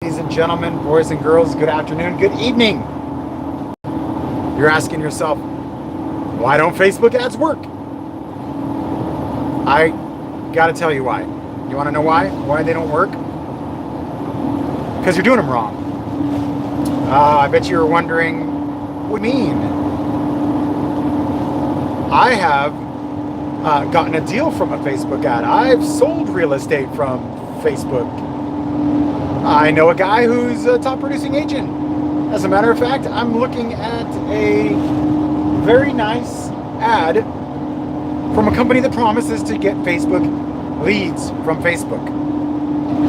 Ladies and gentlemen, boys and girls, good afternoon, good evening. You're asking yourself, why don't Facebook ads work? I gotta tell you why. You wanna know why? Why they don't work? Because you're doing them wrong. I bet you're wondering, what do you mean? I have gotten a deal from a Facebook ad. I've sold real estate from Facebook. I know a guy who's a top producing agent. As a matter of fact, I'm looking at a very nice ad from a company that promises to get Facebook leads from Facebook.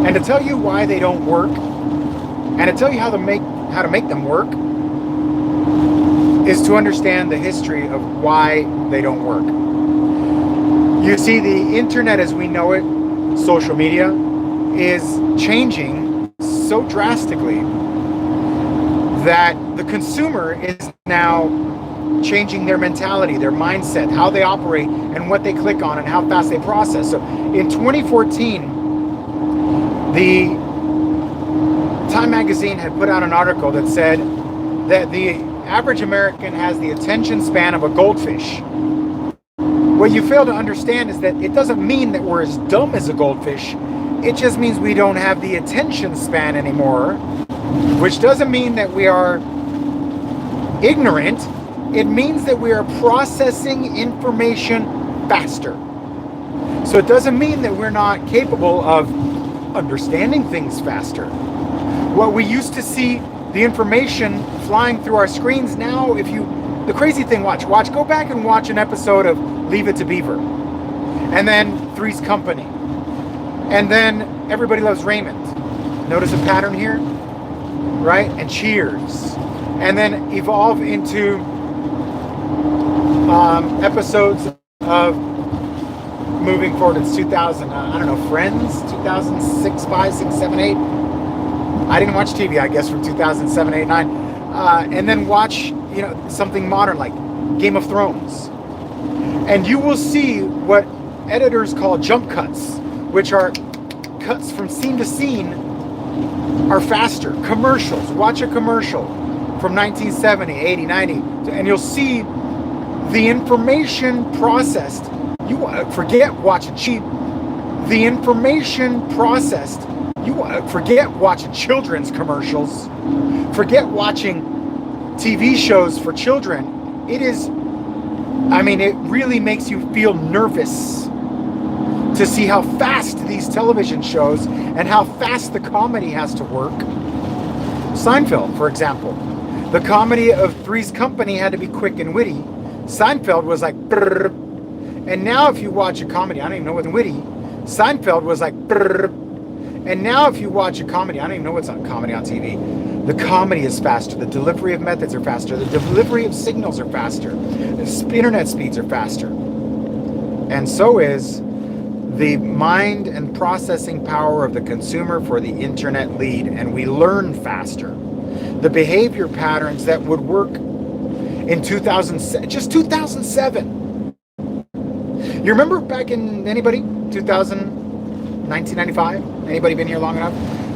And to tell you why they don't work, and to tell you how to make them work, is to understand the history of why they don't work. You see, the internet as we know it, social media, is changing so drastically that the consumer is now changing their mentality, their mindset, how they operate, and what they click on, and how fast they process. So in 2014, the Time magazine had put out an article that said that the average American has the attention span of a goldfish. What you fail to understand is that it doesn't mean that we're as dumb as a goldfish. It just means we don't have the attention span anymore, which doesn't mean that we are ignorant. It means that we are processing information faster. So it doesn't mean that we're not capable of understanding things faster. What we used to see, the information flying through our screens, now the crazy thing, go back and watch an episode of Leave It to Beaver, and then Three's Company, and then Everybody Loves Raymond. Notice a pattern here, right? And Cheers, and then evolve into episodes of moving forward. It's 2000, Friends, 2006, 5, 6, 7, 8. I didn't watch TV, I guess, from 2007, 8, 9. And then watch, something modern like Game of Thrones. And you will see what editors call jump cuts, which are cuts from scene to scene, are faster. Commercials. Watch a commercial from 1970, 80, 90, and you'll see the information processed. You forget watching cheap. The information processed. Forget watching children's commercials. Forget watching TV shows for children. It really makes you feel nervous to see how fast these television shows and how fast the comedy has to work. Seinfeld, for example. The comedy of Three's Company had to be quick and witty. Seinfeld was like, brrr. And now if you watch a comedy, I don't even know what's witty. Seinfeld was like, brrr. And now if you watch a comedy, I don't even know what's on comedy on TV. The comedy is faster. The delivery of methods are faster. The delivery of signals are faster. The internet speeds are faster. And so is the mind and processing power of the consumer for the internet lead. And we learn faster. The behavior patterns that would work in 2007. You remember back in, anybody? 1995? Anybody been here long enough?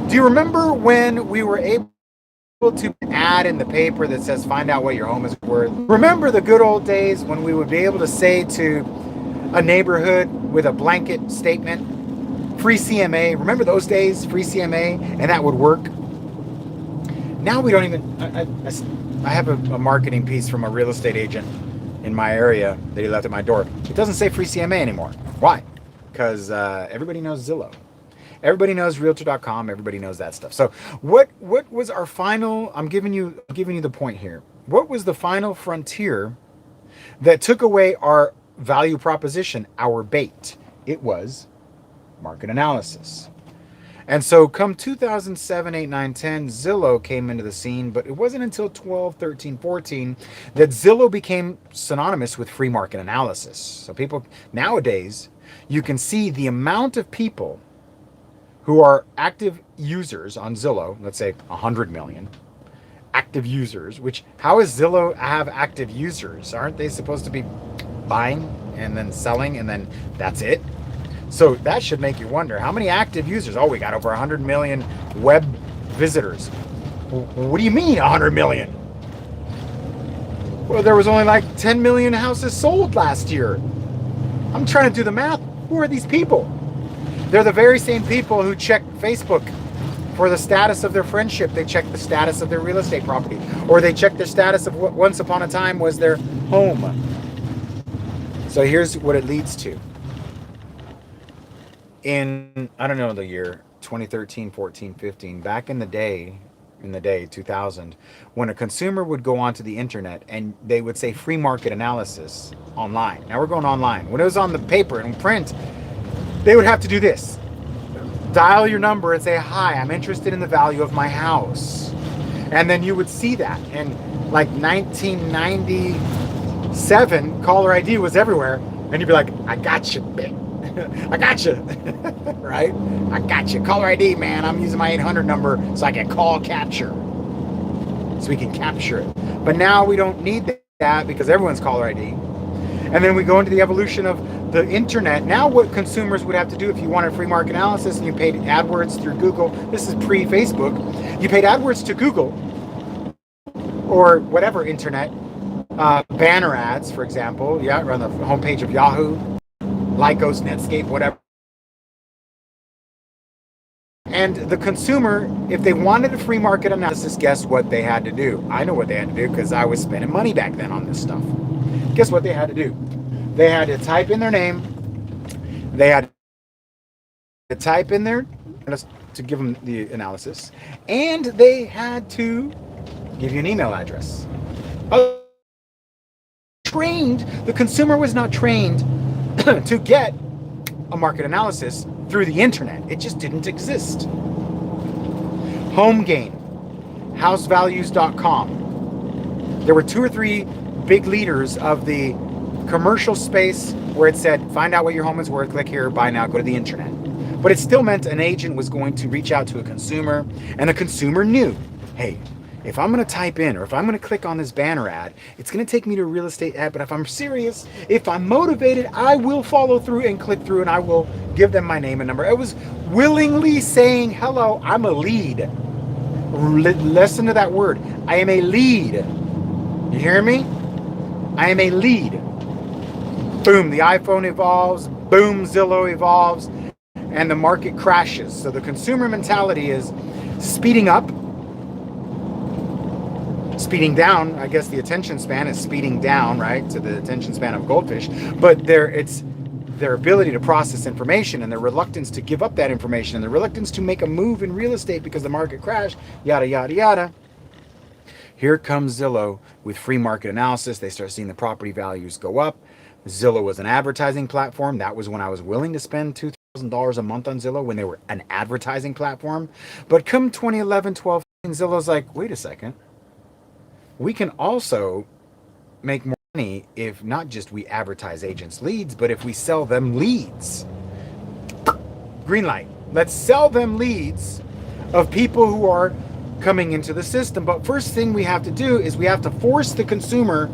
Do you remember when we were able to add in the paper that says find out what your home is worth? Remember the good old days when we would be able to say to a neighborhood with a blanket statement, free CMA? Remember those days, free CMA, and that would work? Now we don't even, I have a marketing piece from a real estate agent in my area that he left at my door. It doesn't say free CMA anymore. Why? Because everybody knows Zillow. Everybody knows Realtor.com. Everybody knows that stuff. So what was our final? I'm giving you the point here. What was the final frontier that took away our value proposition, our bait? It was market analysis. And so come 2007, 8, 9, 10, Zillow came into the scene, but it wasn't until 12, 13, 14 that Zillow became synonymous with free market analysis. So people nowadays, you can see the amount of people who are active users on Zillow, let's say 100 million active users, which how is Zillow have active users? Aren't they supposed to be buying and then selling and then that's it? So that should make you wonder how many active users. Oh, we got over 100 million web visitors. What do you mean 100 million? Well, there was only like 10 million houses sold last year. I'm trying to do the math. Who are these people? They're the very same people who check Facebook for the status of their friendship. They check the status of their real estate property, or they check the status of what once upon a time was their home. So here's what it leads to. In, I don't know the year, 2013, 14, 15, back in the day, 2000, when a consumer would go onto the internet and they would say free market analysis online. Now we're going online. When it was on the paper and print, they would have to do this. Dial your number and say, hi, I'm interested in the value of my house. And then you would see that. And like 1997, caller ID was everywhere. And you'd be like, I got you, bitch. I got you. Right? I got you. Caller ID, man. I'm using my 800 number so I can call capture. So we can capture it. But now we don't need that because everyone's caller ID. And then we go into the evolution of the internet. Now what consumers would have to do if you wanted free market analysis and you paid AdWords through Google, this is pre-Facebook, you paid AdWords to Google or whatever internet, banner ads, for example, on the homepage of Yahoo, Lycos, Netscape, whatever. And the consumer, if they wanted a free market analysis, guess what they had to do? I know what they had to do because I was spending money back then on this stuff. Guess what they had to do? They had to type in their name. They had to type in their, to give them the analysis. And they had to give you an email address. The consumer was not trained to get a market analysis through the internet. It just didn't exist. HomeGain, housevalues.com. There were 2 or 3 big leaders of the commercial space where it said, find out what your home is worth, click here, buy now, go to the internet. But it still meant an agent was going to reach out to a consumer, and the consumer knew, hey, if I'm going to type in or if I'm going to click on this banner ad, it's going to take me to a real estate ad. But if I'm serious, if I'm motivated, I will follow through and click through and I will give them my name and number. I was willingly saying, hello, I'm a lead. Listen to that word. I am a lead. You hear me? I am a lead. Boom, the iPhone evolves. Boom, Zillow evolves. And the market crashes. So the consumer mentality is speeding up. Speeding down, I guess the attention span is speeding down, right, to the attention span of goldfish. But it's their ability to process information and their reluctance to give up that information and the reluctance to make a move in real estate because the market crashed, yada, yada, yada. Here comes Zillow with free market analysis. They start seeing the property values go up. Zillow was an advertising platform. That was when I was willing to spend $2,000 a month on Zillow, when they were an advertising platform. But come 2011, 12, Zillow's like, wait a second. We can also make more money if not just we advertise agents' leads, but if we sell them leads. Green light. Let's sell them leads of people who are coming into the system. But first thing we have to do is we have to force the consumer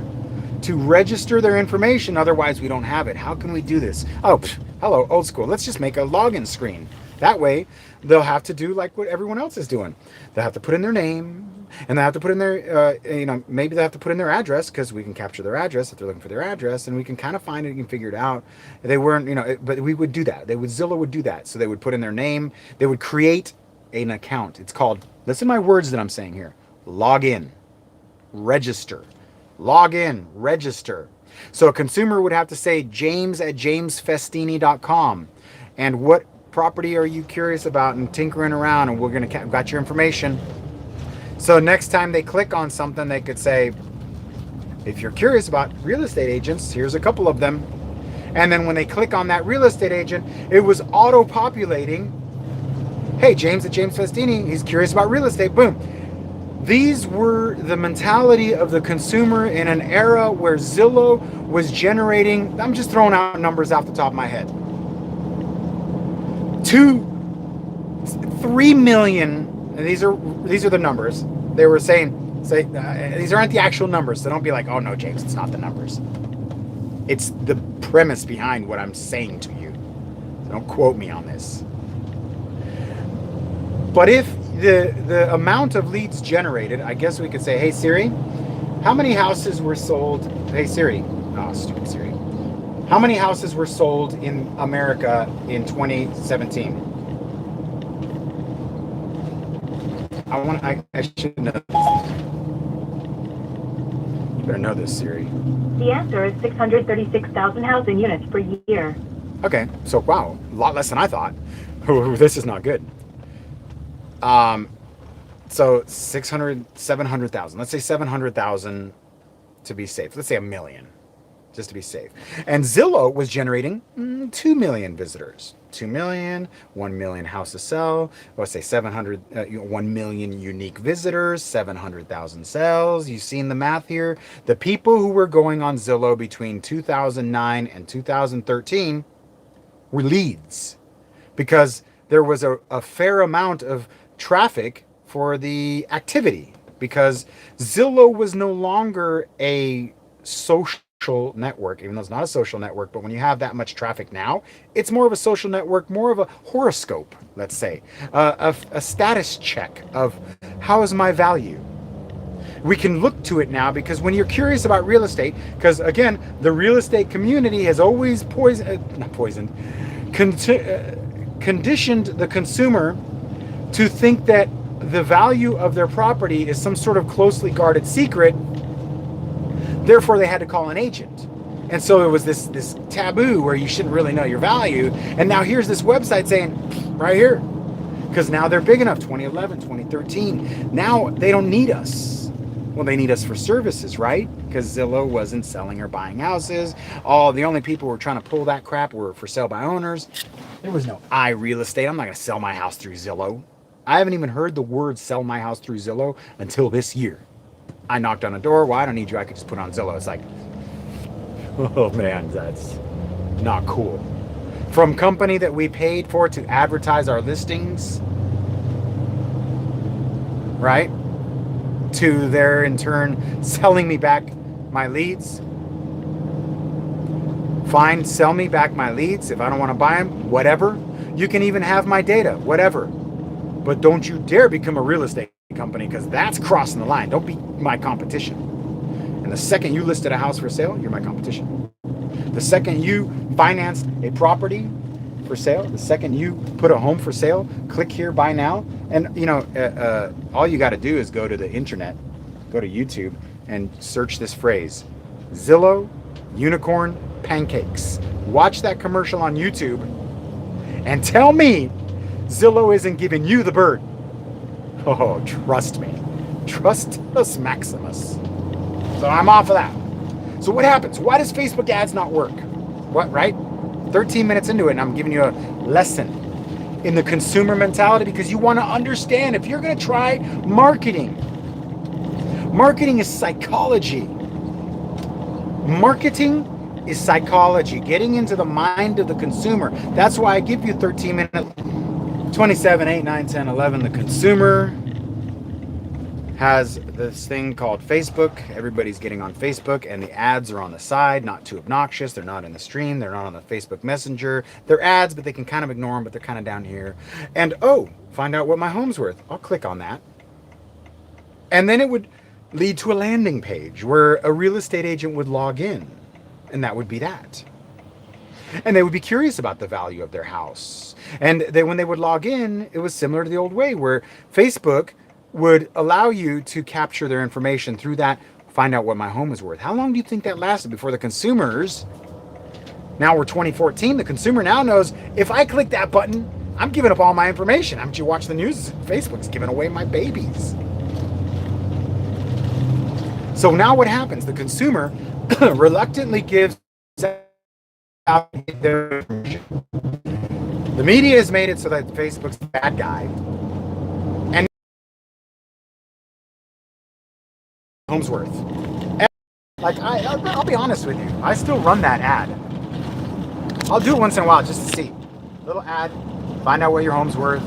to register their information. Otherwise, we don't have it. How can we do this? Oh, hello, old school. Let's just make a login screen. That way, they'll have to do like what everyone else is doing. They'll have to put in their name, and they have to put in their, maybe they have to put in their address because we can capture their address if they're looking for their address, and we can kind of find it and figure it out. They weren't, but we would do that. Zillow would do that. So they would put in their name. They would create an account. It's called, listen to my words that I'm saying here. Log in, register, log in, register. So a consumer would have to say james@jamesfestini.com, and what property are you curious about, and tinkering around, and we're gonna got your information. So next time they click on something, they could say, if you're curious about real estate agents, here's a couple of them. And then when they click on that real estate agent, it was auto-populating, hey, James@JamesFestini, he's curious about real estate, boom. These were the mentality of the consumer in an era where Zillow was generating, I'm just throwing out numbers off the top of my head, 3 million, and these are the numbers. They were saying these aren't the actual numbers, so don't be like, oh no, James, it's not the numbers. It's the premise behind what I'm saying to you. So don't quote me on this. But if the amount of leads generated, I guess we could say, hey Siri, how many houses were sold? Hey Siri, oh stupid Siri, how many houses were sold in America in 2017? I should know this. You better know this, Siri. The answer is 636,000 housing units per year. Okay, so wow, a lot less than I thought. This is not good. So 700,000. Let's say 700,000 to be safe. Let's say 1 million, just to be safe. And Zillow was generating 2 million visitors. 2 million, 1 million houses sell. Let's say 1 million unique visitors, 700,000 sales. You've seen the math here. The people who were going on Zillow between 2009 and 2013 were leads, because there was a fair amount of traffic for the activity, because Zillow was no longer a social network, even though it's not a social network. But when you have that much traffic now, it's more of a social network, more of a horoscope, let's say, a status check of how is my value. We can look to it now, because when you're curious about real estate, because again, the real estate community has always conditioned the consumer to think that the value of their property is some sort of closely guarded secret. Therefore, they had to call an agent. And so it was this taboo where you shouldn't really know your value. And now here's this website saying, right here, because now they're big enough, 2011, 2013. Now they don't need us. Well, they need us for services, right? Because Zillow wasn't selling or buying houses. The only people who were trying to pull that crap were for sale by owners. There was no real estate. I'm not going to sell my house through Zillow. I haven't even heard the word sell my house through Zillow until this year. I knocked on a door. Well, I don't need you. I could just put it on Zillow. It's like, oh man, that's not cool. From company that we paid for to advertise our listings, right? To their in turn selling me back my leads. Fine, sell me back my leads. If I don't want to buy them, whatever. You can even have my data, whatever. But don't you dare become a real estate company, because that's crossing the line. Don't be my competition. And the second you listed a house for sale, you're my competition. The second you financed a property for sale, the second you put a home for sale, click here, buy now. And all you got to do is go to the internet, go to YouTube, and search this phrase, Zillow unicorn pancakes. Watch that commercial on YouTube and tell me Zillow isn't giving you the bird. Oh, trust me. Trust us, Maximus. So I'm off of that. So what happens? Why does Facebook ads not work? What, right? 13 minutes into it, and I'm giving you a lesson in the consumer mentality, because you want to understand, if you're going to try marketing is psychology. Marketing is psychology, getting into the mind of the consumer. That's why I give you 13 minutes. 27, 8, 9, 10, 11. The consumer has this thing called Facebook. Everybody's getting on Facebook, and the ads are on the side, not too obnoxious. They're not in the stream. They're not on the Facebook Messenger. They're ads, but they can kind of ignore them, but they're kind of down here. And find out what my home's worth. I'll click on that. And then it would lead to a landing page where a real estate agent would log in. And that would be that. And they would be curious about the value of their house. And when they would log in, it was similar to the old way, where Facebook would allow you to capture their information through that, find out what my home is worth. How long do you think that lasted before the consumers, now we're 2014, the consumer now knows, if I click that button, I'm giving up all my information. Haven't you watched the news? Facebook's giving away my babies. So now what happens? The consumer reluctantly gives out their information. The media has made it so that Facebook's the bad guy. And home's worth. And I'll be honest with you. I still run that ad. I'll do it once in a while just to see. Little ad, find out what your home's worth.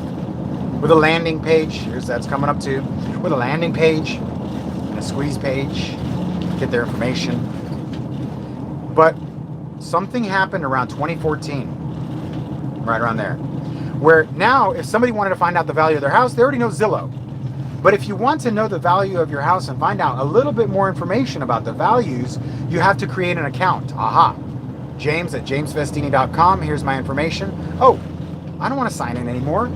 With a landing page, here's that's coming up too. With a landing page and a squeeze page, get their information. But something happened around 2014, right around there, Where now, if somebody wanted to find out the value of their house, they already know Zillow. But if you want to know the value of your house and find out a little bit more information about the values, you have to create an account. Aha. James at jamesfestini.com. Here's my information. Oh, I don't want to sign in anymore.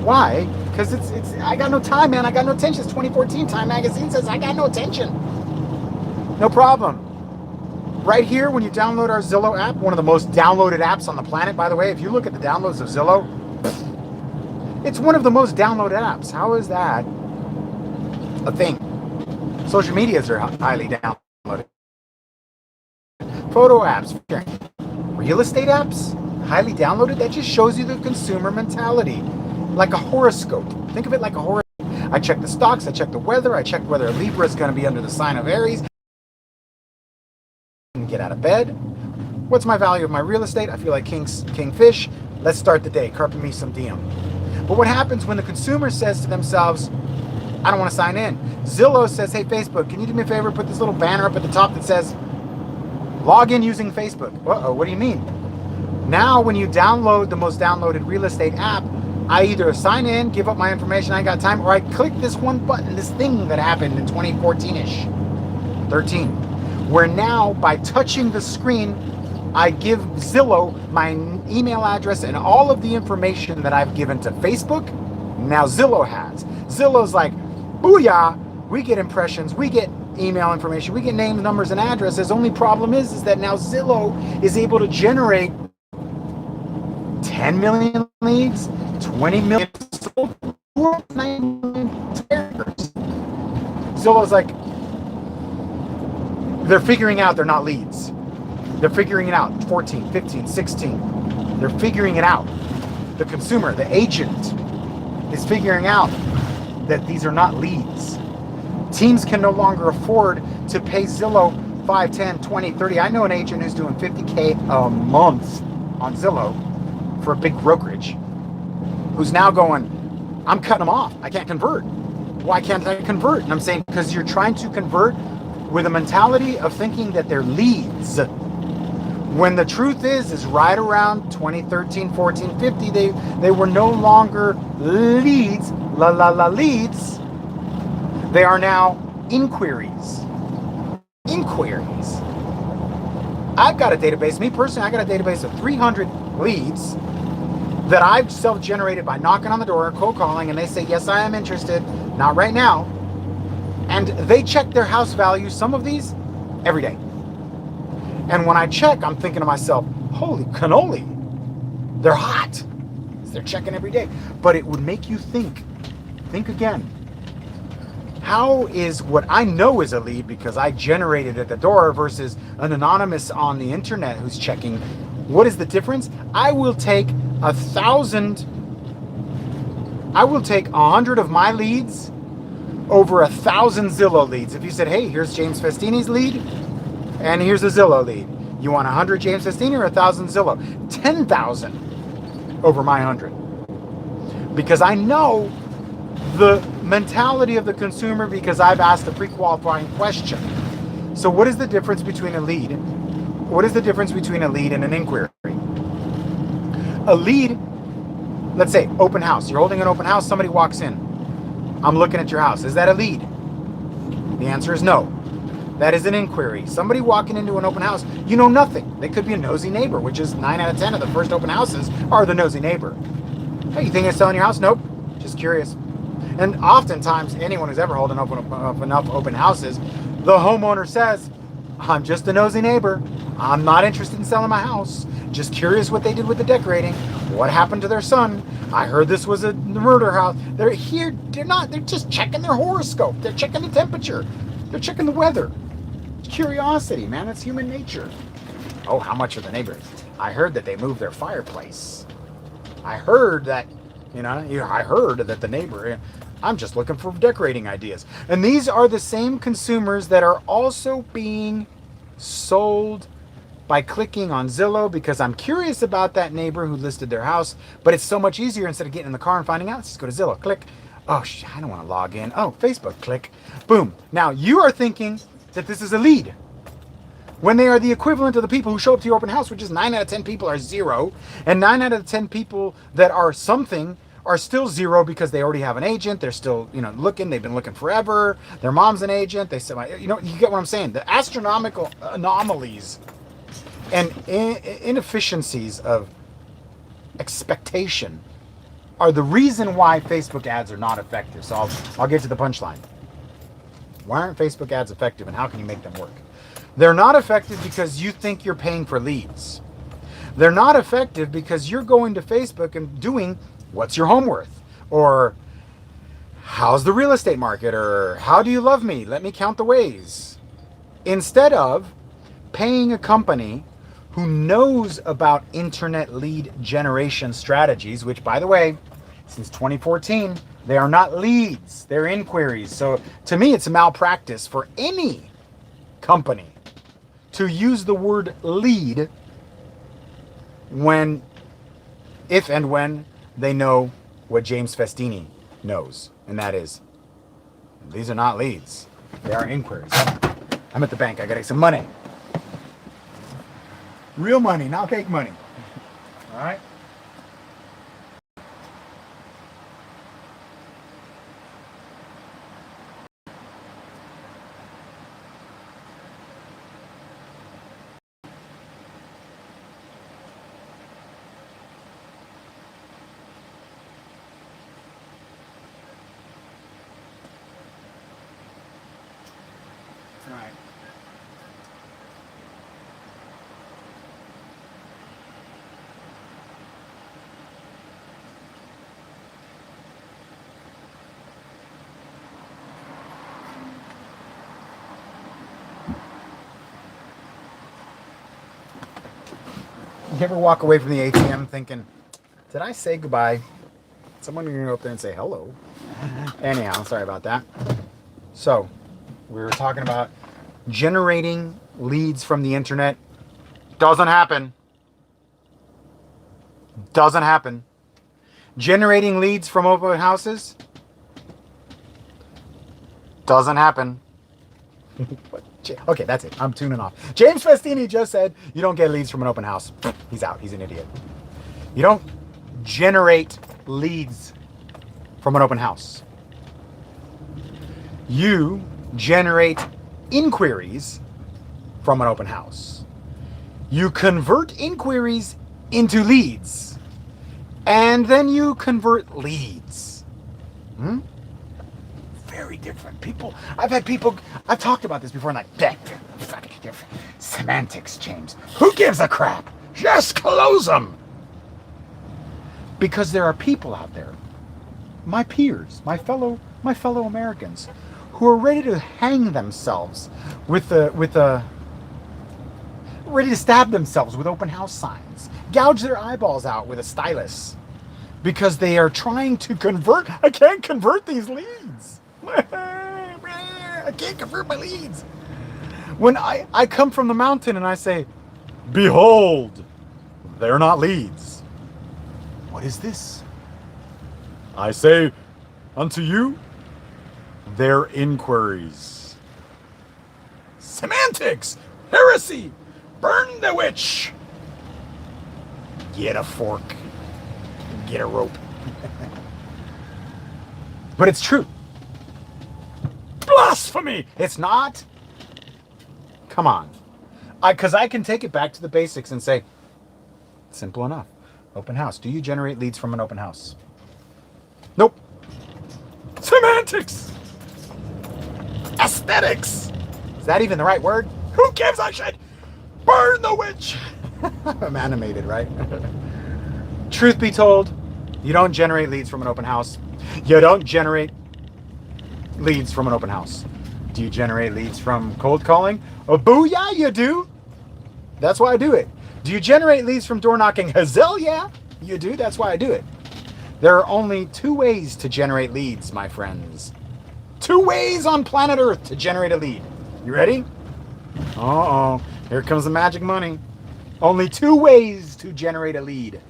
Why? Because I got no time, man. I got no attention. It's 2014. Time Magazine says I got no attention. No problem. Right here, when you download our Zillow app, one of the most downloaded apps on the planet, by the way, if you look at the downloads of Zillow, it's one of the most downloaded apps. How is that a thing? Social medias are highly downloaded. Photo apps, real estate apps, highly downloaded. That just shows you the consumer mentality. Like a horoscope. Think of it like a horoscope. I check the stocks, I check the weather, I check whether Libra is going to be under the sign of Aries. Get out of bed. What's my value of my real estate? I feel like kingfish. Let's start the day. Carpe me some diem. But what happens when the consumer says to themselves, I don't want to sign in? Zillow says, hey, Facebook, can you do me a favor? Put this little banner up at the top that says, log in using Facebook. Uh-oh, what do you mean? Now, when you download the most downloaded real estate app, I either sign in, give up my information, I ain't got time, or I click this one button, this thing that happened in 2014-ish, 13, where now, by touching the screen, I give Zillow my email address and all of the information that I've given to Facebook, now Zillow has. Zillow's like, booyah, we get impressions, we get email information, we get names, numbers, and addresses. Only problem is that now Zillow is able to generate 10 million leads, 20 million sold, 9 million takers. Zillow's like, they're figuring out they're not leads. They're figuring it out. 14, 15, 16. They're figuring it out. The consumer, the agent, is figuring out that these are not leads. Teams can no longer afford to pay Zillow 5, 10, 20, 30. I know an agent who's doing $50K a month on Zillow for a big brokerage, who's now going, I'm cutting them off. I can't convert. Why can't I convert? And I'm saying, because you're trying to convert with a mentality of thinking that they're leads. When the truth is right around 2013, 14, 50, they were no longer leads, leads. They are now inquiries. Inquiries. I've got a database, me personally, I got a database of 300 leads that I've self-generated by knocking on the door, cold calling, and they say, yes, I am interested, not right now. And they check their house value, some of these, every day. And when I check, I'm thinking to myself, holy cannoli, they're hot. They're checking every day. But it would make you think again. How is what I know is a lead because I generated at the door versus an anonymous on the internet who's checking? What is the difference? I will take 1,000, I will take 100 of my leads over 1,000 Zillow leads. If you said, hey, here's James Festini's lead, and here's a Zillow lead. You want 100 James Festini or 1,000 Zillow? 10,000 over my 100. Because I know the mentality of the consumer because I've asked a pre-qualifying question. So what is the difference between a lead? What is the difference between a lead and an inquiry? A lead, let's say open house. You're holding an open house, somebody walks in. I'm looking at your house. Is that a lead? The answer is no. That is an inquiry. Somebody walking into an open house, you know nothing. They could be a nosy neighbor, which is 9 out of 10 of the first open houses are the nosy neighbor. Hey, you think of selling your house? Nope. Just curious. And oftentimes, anyone who's ever held enough open houses, the homeowner says, I'm just a nosy neighbor. I'm not interested in selling my house. Just curious what they did with the decorating. What happened to their son? I heard this was a murder house. They're here. They're just checking their horoscope. They're checking the temperature. They're checking the weather. Curiosity, man. That's human nature. Oh, how much are the neighbors? I heard that they moved their fireplace. I heard that, I heard that the neighbor, I'm just looking for decorating ideas. And these are the same consumers that are also being sold by clicking on Zillow because I'm curious about that neighbor who listed their house, but it's so much easier instead of getting in the car and finding out, let's just go to Zillow, click. Oh, I don't want to log in. Oh, Facebook, click. Boom. Now you are thinking that this is a lead. when they are the equivalent of the people who show up to your open house, which is 9 out of 10 people are zero, and 9 out of 10 people that are something are still zero because they already have an agent. They're still, looking. They've been looking forever. Their mom's an agent. They said, you get what I'm saying? The astronomical anomalies and inefficiencies of expectation are the reason why Facebook ads are not effective. So I'll get to the punchline. Why aren't Facebook ads effective, and how can you make them work? They're not effective because you think you're paying for leads. They're not effective because you're going to Facebook and doing what's your home worth, or how's the real estate market, or how do you love me? Let me count the ways. Instead of paying a company who knows about internet lead generation strategies, which, by the way, since 2014, they are not leads, they're inquiries. So to me, it's a malpractice for any company to use the word lead if and when they know what James Festini knows, and that is, these are not leads, they are inquiries. I'm at the bank, I gotta get some money. Real money, not fake money. All right? All right. You ever walk away from the ATM thinking, did I say goodbye? Someone gonna go up there and say hello. Anyhow, sorry about that. So, we were talking about generating leads from the internet. Doesn't happen. Doesn't happen. Generating leads from open houses. Doesn't happen. Okay, that's it. I'm tuning off. James Festini just said you don't get leads from an open house. He's out. He's an idiot. You don't generate leads from an open house. You generate inquiries from an open house. You convert inquiries into leads, and then you convert leads. Very different. I've talked about this before, and fucking different. Semantics, James. Who gives a crap? Just close them. Because there are people out there, my peers, my fellow Americans, who are ready to hang themselves ready to stab themselves with open house signs, gouge their eyeballs out with a stylus, because they are trying to convert. I can't convert these leads. I can't convert my leads. When I come from the mountain and I say, behold, they're not leads. What is this? I say unto you, they're inquiries. Semantics, heresy, burn the witch. Get a fork, get a rope. But it's true. Blasphemy! It's not. Come on. Because I can take it back to the basics and say, simple enough. Open house. Do you generate leads from an open house? Nope. Semantics! Aesthetics! Is that even the right word? Who gives a shit? Burn the witch! I'm animated, right? Truth be told, you don't generate leads from an open house. You don't generate leads from an open house. Do you generate leads from cold calling? Oh, booyah, you do. That's why I do it. Do you generate leads from door knocking? Hell yeah, you do. That's why I do it. There are only 2 ways to generate leads, my friends. 2 ways on planet Earth to generate a lead. You ready? Uh-oh. Here comes the magic money. Only 2 ways to generate a lead.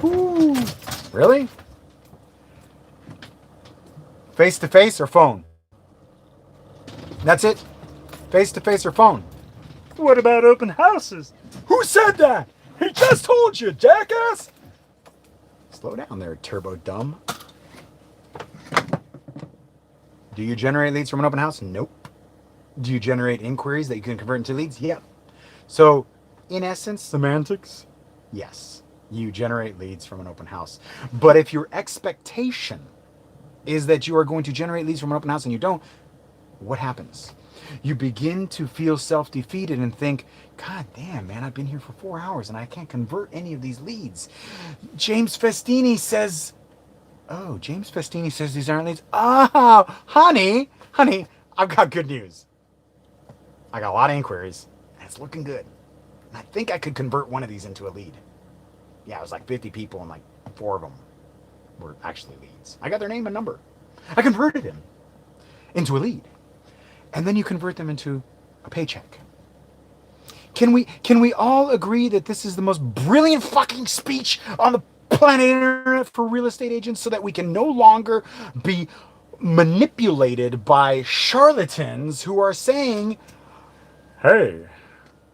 Ooh. Really? Face-to-face or phone? That's it. Face-to-face or phone. What about open houses? Who said that? He just told you, jackass! Slow down there, turbo dumb. Do you generate leads from an open house? Nope. Do you generate inquiries that you can convert into leads? Yep. So, in essence, Semantics? yes, you generate leads from an open house. But if your expectation is that you are going to generate leads from an open house and you don't, what happens? You begin to feel self-defeated and think, God damn, man, I've been here for 4 hours and I can't convert any of these leads. James Festini says these aren't leads. Oh, honey, I've got good news. I got a lot of inquiries and it's looking good. And I think I could convert one of these into a lead. Yeah, it was like 50 people and like 4 of them were actually leads. I got their name and number. I converted them into a lead. And then you convert them into a paycheck. Can we all agree that this is the most brilliant fucking speech on the planet internet for real estate agents so that we can no longer be manipulated by charlatans who are saying, hey,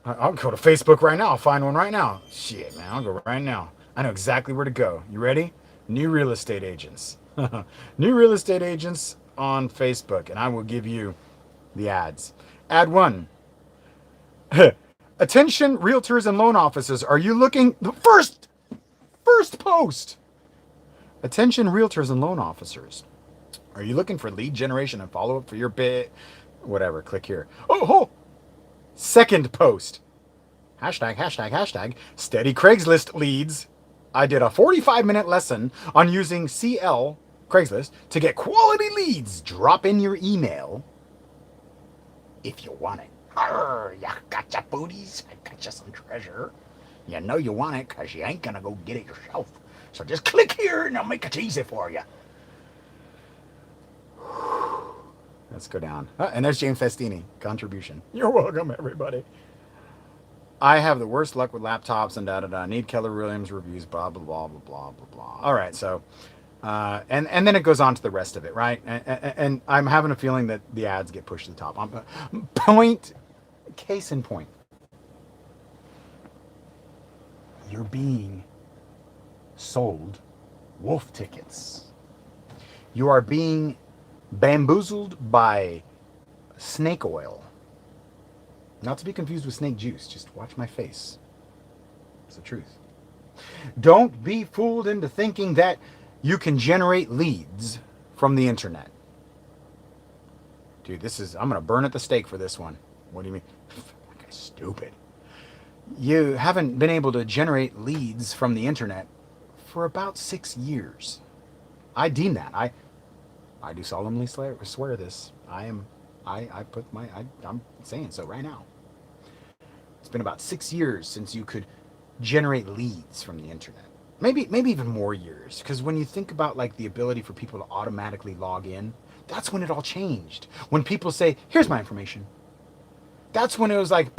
I'll go to Facebook right now. I'll find one right now. Shit, man, I'll go right now. I know exactly where to go. You ready? New real estate agents. New real estate agents on Facebook, and I will give you the ads. Ad 1. Attention realtors and loan officers, are you looking the first post? Attention realtors and loan officers. Are you looking for lead generation and follow-up for your bid? Whatever, click here. Oh, second post. Hashtag, steady Craigslist leads. I did a 45-minute lesson on using CL, Craigslist, to get quality leads. Drop in your email if you want it. Arr, ya gotcha booties. I got you some treasure. You know you want it because you ain't going to go get it yourself. So just click here and I'll make it easy for you. Let's go down. And there's James Festini, contribution. You're welcome, everybody. I have the worst luck with laptops and da-da-da. Need Keller Williams reviews, blah, blah, blah, blah, blah, blah, blah. All right, so, and then it goes on to the rest of it, right? And I'm having a feeling that the ads get pushed to the top. Case in point. You're being sold wolf tickets. You are being bamboozled by snake oil. Not to be confused with snake juice. Just watch my face. It's the truth. Don't be fooled into thinking that you can generate leads from the internet. Dude, I'm going to burn at the stake for this one. What do you mean? That guy's stupid. You haven't been able to generate leads from the internet for about 6 years. I deem that. I do solemnly swear this. I'm saying so right now. It's been about 6 years since you could generate leads from the internet. Maybe even more years. Because when you think about like the ability for people to automatically log in, that's when it all changed. When people say, here's my information. That's when it was like,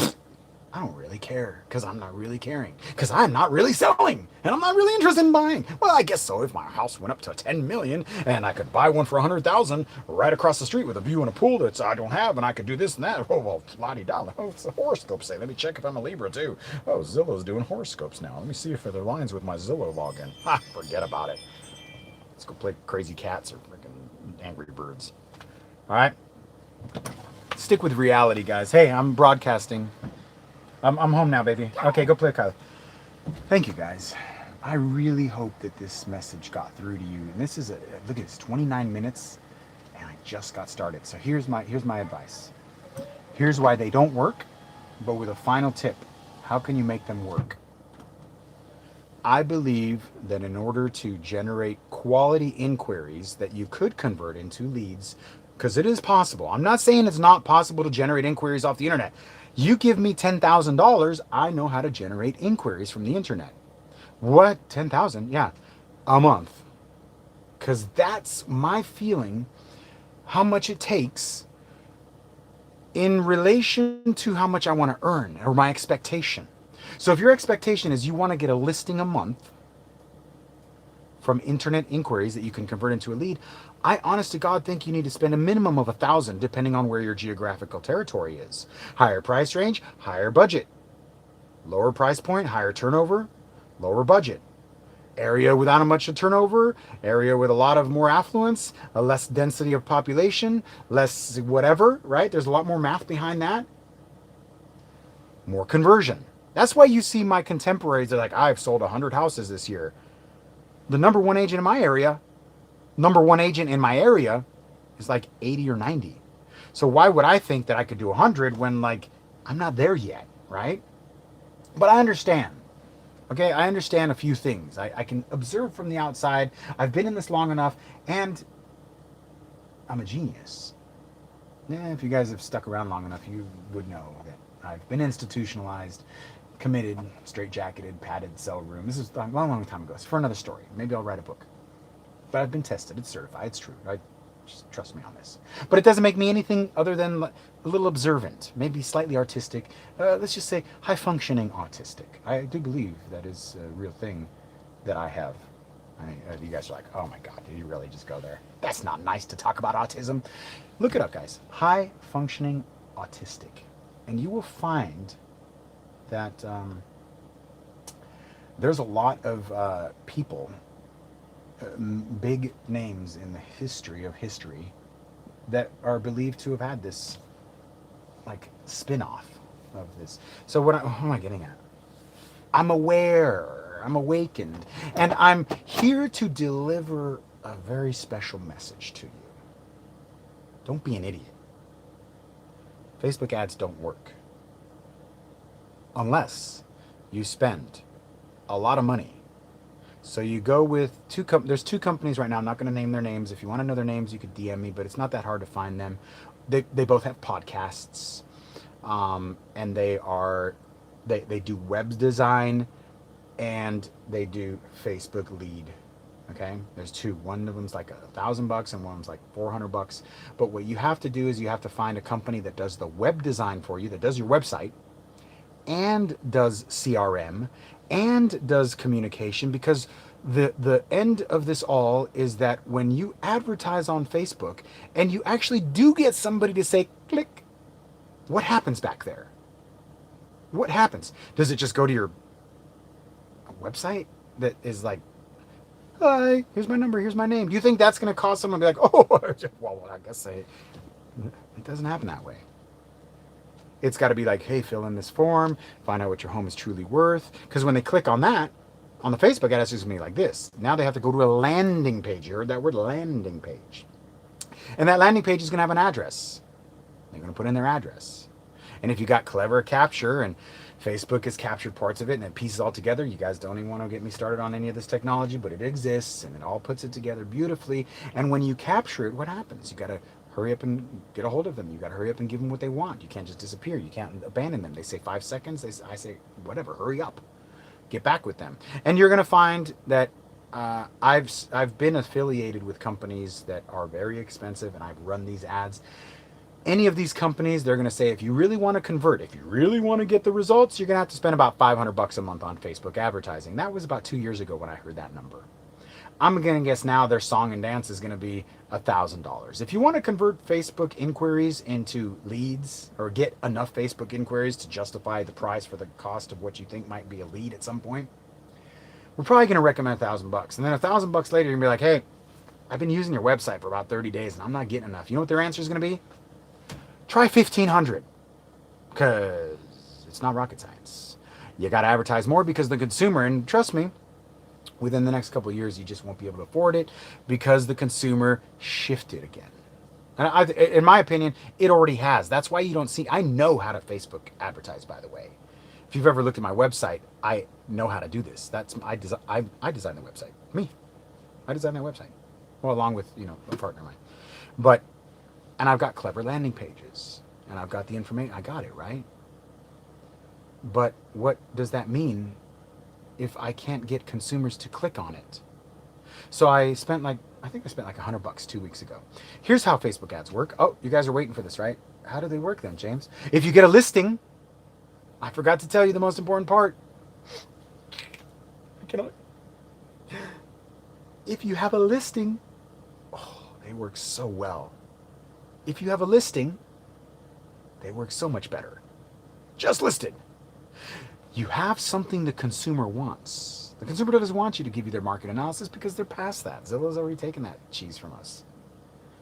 I don't really care because I'm not really caring because I'm not really selling and I'm not really interested in buying. Well, I guess so. If my house went up to 10 million and I could buy one for 100,000 right across the street with a view and a pool that I don't have, and I could do this and that. Oh, well, la-di-da. Oh, it's the horoscope say. Let me check if I'm a Libra too. Oh, Zillow's doing horoscopes now. Let me see if there are lines with my Zillow login. Ha, forget about it. Let's go play Crazy Cats or freaking Angry Birds. All right. Stick with reality, guys. Hey, I'm broadcasting. I'm home now, baby. Okay, go play Kyle. Thank you, guys. I really hope that this message got through to you. And this is look at this, 29 minutes, and I just got started. So here's my advice. Here's why they don't work, but with a final tip. How can you make them work? I believe that in order to generate quality inquiries that you could convert into leads, because it is possible. I'm not saying it's not possible to generate inquiries off the internet. You give me $10,000, I know how to generate inquiries from the internet. What? 10,000? Yeah, a month. Because that's my feeling, how much it takes in relation to how much I want to earn or my expectation. So if your expectation is you want to get a listing a month from internet inquiries that you can convert into a lead, I honest to God think you need to spend a minimum of 1,000 depending on where your geographical territory is. Higher price range, higher budget. Lower price point, higher turnover, lower budget. Area without a much of turnover, area with a lot of more affluence, a less density of population, less whatever, right? There's a lot more math behind that. More conversion. That's why you see my contemporaries are like, I've sold 100 houses this year. The number one agent in my area is like 80 or 90. So why would I think that I could do 100 when like I'm not there yet, right? But I understand. Okay, I understand a few things. I can observe from the outside. I've been in this long enough, and I'm a genius. Yeah, if you guys have stuck around long enough, you would know that I've been institutionalized, committed, straitjacketed, padded cell room. This is a long, long time ago. It's for another story. Maybe I'll write a book. But I've been tested. It's certified. It's true. Just trust me on this. But it doesn't make me anything other than a little observant, maybe slightly artistic. Let's just say high-functioning autistic. I do believe that is a real thing that I have. You guys are like, oh my God, did you really just go there? That's not nice to talk about autism. Look it up, guys. High-functioning autistic. And you will find that there's a lot of people, big names in the history of history, that are believed to have had this like spin-off of this. So what am I getting at? I'm aware, I'm awakened, and I'm here to deliver a very special message to you. Don't be an idiot. Facebook ads don't work unless you spend a lot of money. So you go with there's two companies right now. I'm not going to name their names. If you want to know their names, you could DM me, but it's not that hard to find them. They both have podcasts, and they do web design, and they do Facebook lead. Okay, there's two. One of them's like $1,000, and one's like $400. But what you have to do is you have to find a company that does the web design for you, that does your website, and does CRM, and does communication, because the end of this all is that when you advertise on Facebook and you actually do get somebody to say click, what happens back there? What happens? Does it just go to your website that is like, hi, here's my number, here's my name? Do you think that's going to cause someone to be like, oh, well, I guess it doesn't happen that way. It's got to be like, hey, fill in this form, find out what your home is truly worth. Because when they click on that, on the Facebook ad, it's just going to be like this. Now they have to go to a landing page. You heard that word, landing page. And that landing page is going to have an address. They're going to put in their address. And if you got clever capture and Facebook has captured parts of it and it pieces all together, you guys don't even want to get me started on any of this technology, but it exists and it all puts it together beautifully. And when you capture it, what happens? You got to hurry up and get a hold of them. You got to hurry up and give them what they want. You can't just disappear. You can't abandon them. They say 5 seconds. I say, whatever, hurry up. Get back with them. And you're going to find that I've been affiliated with companies that are very expensive, and I've run these ads. Any of these companies, they're going to say, if you really want to convert, if you really want to get the results, you're going to have to spend about $500 a month on Facebook advertising. That was about 2 years ago when I heard that number. I'm going to guess now their song and dance is going to be $1,000. If you want to convert Facebook inquiries into leads, or get enough Facebook inquiries to justify the price for the cost of what you think might be a lead at some point, we're probably going to recommend $1,000. And then $1,000 later, you're going to be like, hey, I've been using your website for about 30 days and I'm not getting enough. You know what their answer is going to be? Try $1,500, because it's not rocket science. You got to advertise more because the consumer, and trust me, within the next couple of years, you just won't be able to afford it because the consumer shifted again. And in my opinion, it already has. That's why you don't see, I know how to Facebook advertise, by the way. If you've ever looked at my website, I know how to do this. I designed the website. I designed that website. Well, along with, a partner of mine. And I've got clever landing pages, and I've got the information. I got it, right? But what does that mean if I can't get consumers to click on it? So I spent like $100 2 weeks ago. Here's how Facebook ads work. Oh, you guys are waiting for this, right? How do they work then, James? If you get a listing, I forgot to tell you the most important part. If you have a listing, they work so well. If you have a listing, they work so much better. Just listed. You have something the consumer wants. The consumer doesn't want you to give you their market analysis because they're past that. Zillow's already taken that cheese from us.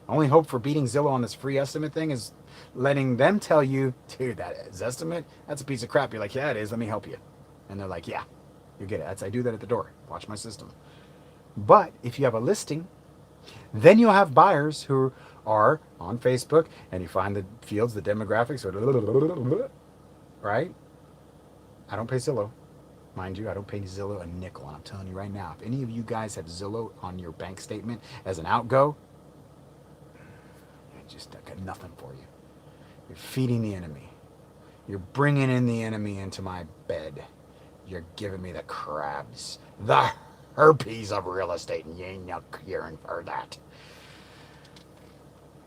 Only hope for beating Zillow on this free estimate thing is letting them tell you, dude, that is estimate, that's a piece of crap. You're like, yeah, it is. Let me help you. And they're like, yeah, you get it. I do that at the door. Watch my system. But if you have a listing, then you'll have buyers who are on Facebook and you find the fields, the demographics, right? I don't pay Zillow. Mind you, I don't pay Zillow a nickel. And I'm telling you right now, if any of you guys have Zillow on your bank statement as an outgo, I got nothing for you. You're feeding the enemy. You're bringing in the enemy into my bed. You're giving me the crabs, the herpes of real estate, and you ain't no caring for that.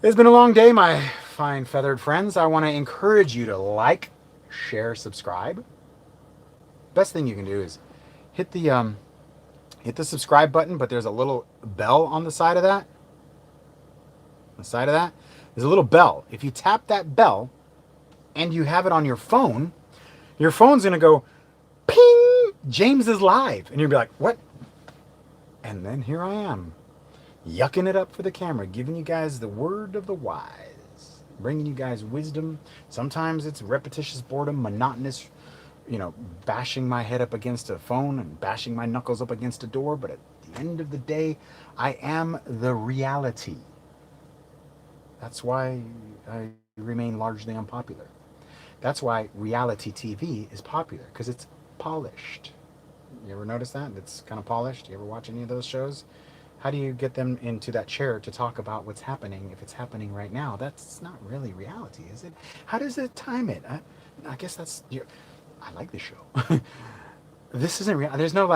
It's been a long day, my fine feathered friends. I want to encourage you to like, share, subscribe. Best thing you can do is hit the subscribe button, but there's a little bell on the side of that. There's a little bell. If you tap that bell and you have it on your phone's going to go, ping, James is live. And you'll be like, what? And then here I am, yucking it up for the camera, giving you guys the word of the wise, bringing you guys wisdom. Sometimes it's repetitious boredom, monotonous, bashing my head up against a phone and bashing my knuckles up against a door. But at the end of the day, I am the reality. That's why I remain largely unpopular. That's why reality TV is popular, because it's polished. You ever notice that? It's kind of polished. You ever watch any of those shows? How do you get them into that chair to talk about what's happening if it's happening right now? That's not really reality, is it? How does it time it? I guess I like this show. This isn't real. There's no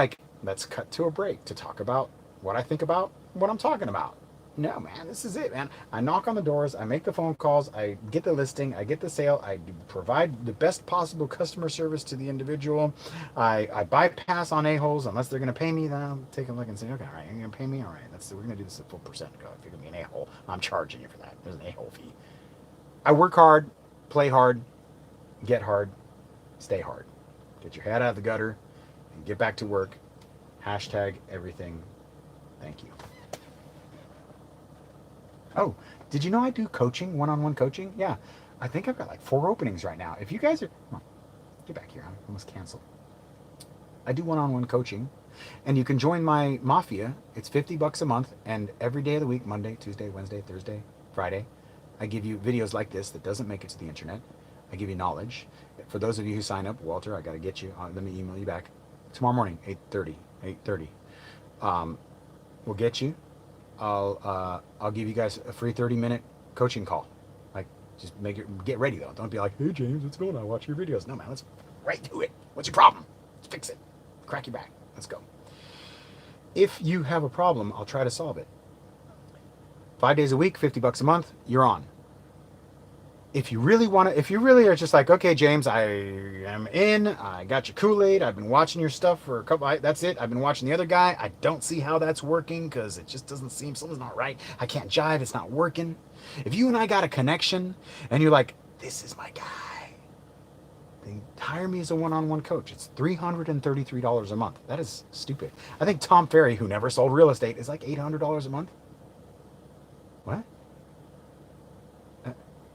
let's cut to a break to talk about what I think about what I'm talking about. No, man, this is it, man. I knock on the doors, I make the phone calls, I get the listing, I get the sale, I provide the best possible customer service to the individual. I bypass on a-holes unless they're going to pay me. Then I'll take a look and say, okay, all right, you're going to pay me? All right, we're going to do this at full percent. Go, if you're going to be an a-hole, I'm charging you for that. There's an a-hole fee. I work hard, play hard, get hard, stay hard. Get your head out of the gutter and get back to work. Hashtag everything. Thank you. Oh, did you know I do coaching, one-on-one coaching? Yeah, I think I've got 4 openings right now. If you guys are, come on, get back here. I'm almost canceled. I do one-on-one coaching, and you can join my mafia. It's $50 a month, and every day of the week, Monday, Tuesday, Wednesday, Thursday, Friday, I give you videos like this that doesn't make it to the internet. I give you knowledge. For those of you who sign up, Walter, I got to get you. Let me email you back tomorrow morning, 8:30. We'll get you. I'll give you guys a free 30-minute coaching call. Just get ready though. Don't be like, hey James, what's going on? I watch your videos. No man, let's right to it. What's your problem? Let's fix it. Crack your back. Let's go. If you have a problem, I'll try to solve it. 5 days a week, $50 a month, you're on. If you really are just like, okay, James, I am in, I got your Kool-Aid, I've been watching your stuff for that's it, I've been watching the other guy, I don't see how that's working because it just doesn't seem, something's not right, I can't jive, it's not working. If you and I got a connection and you're like, this is my guy, then hire me as a one-on-one coach. It's $333 a month. That is stupid. I think Tom Ferry, who never sold real estate, is like $800 a month. What?